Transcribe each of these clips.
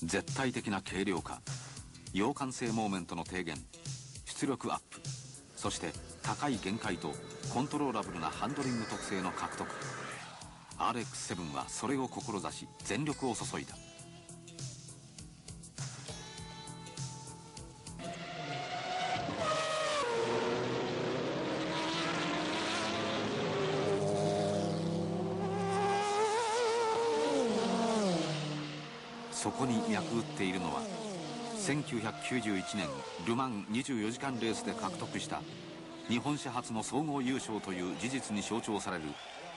絶対的な軽量化、揚桿性モーメントの低減、出力アップ、そして高い限界とコントローラブルなハンドリング特性の獲得。 RX-7 はそれを志し全力を注いだ。そこに脈打っているのは1991年ル・マン24時間レースで獲得した日本車初の総合優勝という事実に象徴される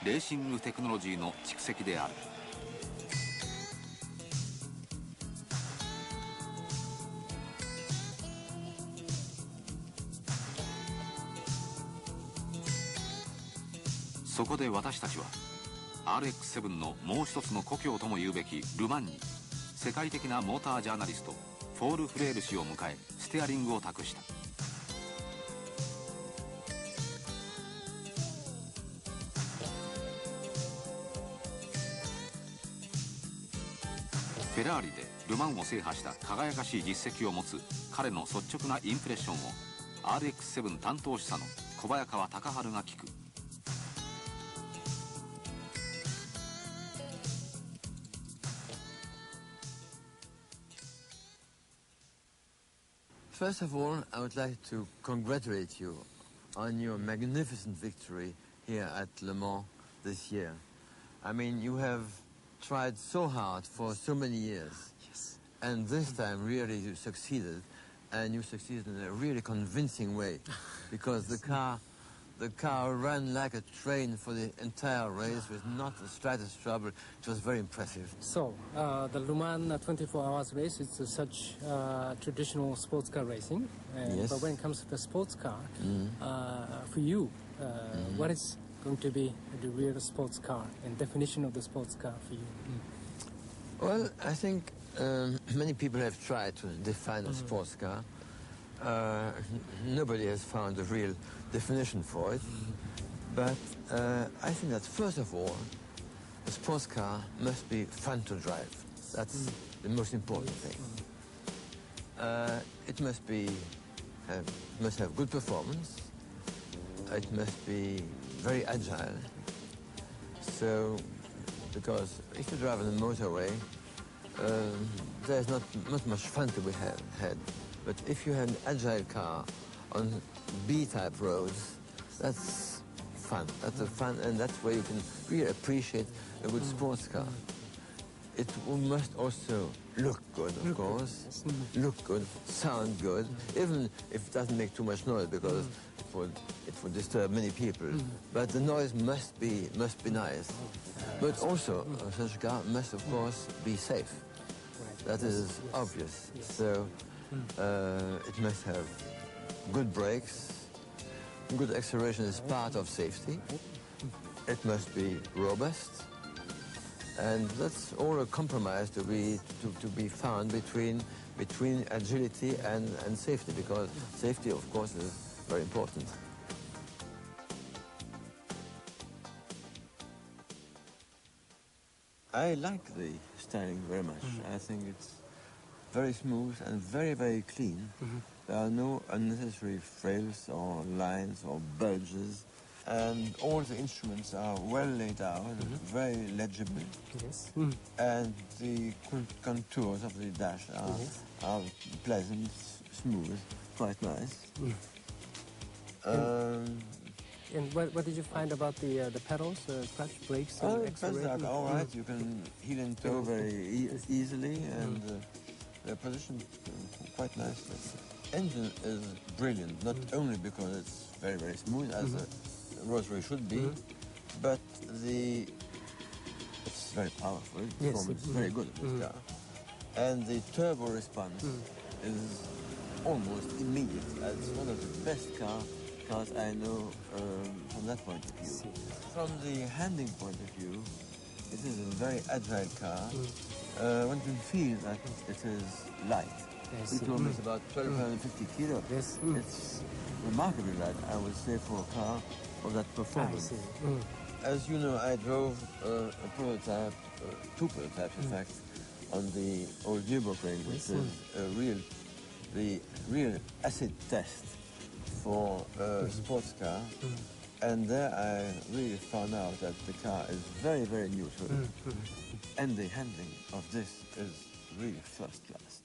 レーシングテクノロジーの蓄積である。そこで私たちは RX-7 のもう一つの故郷とも言うべきル・マンに世界的なモータージャーナリストフォール・フレール氏を迎えステアリングを託した。フェラーリでル・マンを制覇した輝かしい実績を持つ彼の率直なインプレッションを RX-7 担当主査の小早川隆治が聞く。First of all, I would like to congratulate you on your magnificent victory here at Le Mans this year. I mean, you have tried so hard for so many years. Yes. And this time, really, you succeeded. And you succeeded in a really convincing way. Because the car ran like a train for the entire race with not the slightest trouble. It was very impressive. So, the Le Mans 24 hours race is such traditional sports car racing. Yes. But when it comes to the sports car, for you, what is going to be the real sports car and definition of the sports car for you? Well, I think many people have tried to define a sports car. Nobody has found a real definition for it. But I think that first of all, a sports car must be fun to drive. That's the most important thing. It must have good performance. It must be very agile. So, because if you drive on the motorway, there's not much fun to be had. But if you have an agile car on B-type roads, that's fun. That's fun, and that's where you can really appreciate a good sports car. It must also look good, of course. Look good, sound good, even if it doesn't make too much noise, because it would disturb many people. But the noise must be nice. But also, such a car must, of course, be safe. That is obvious. So. It must have good brakes. Good acceleration is part of safety. It must be robust. And that's all a compromise to be found between agility and safety, because safety, of course, is very important. I like the styling very much. I think it's very smooth and very, very clean. There are no unnecessary frills or lines or bulges. And all the instruments are well laid out, very legible. Yes. And the contours of the dash are pleasant, smooth, quite nice. And what did you find about the pedals, clutch, brakes, and acceleration? Pedals are all right. You can heel and toe very easily, and they're positioned quite nicely. Engine is brilliant, not only because it's very, very smooth, as a rotary should be, but it's very powerful. Yes. It's very good, this car. And the turbo response is almost immediate. It's one of the best cars I know from that point of view. From the handling point of view, it is a very agile car. One can feel that it is light. Yes. He told me it's about 1,250 kilos. Yes. It's remarkably light, I would say, for a car of that performance. As you know, I drove a prototype, two prototypes in fact, on the old Nürburgring, which is the real acid test for a sports car. And there I really found out that the car is very, very neutral. And the handling of this is really first class.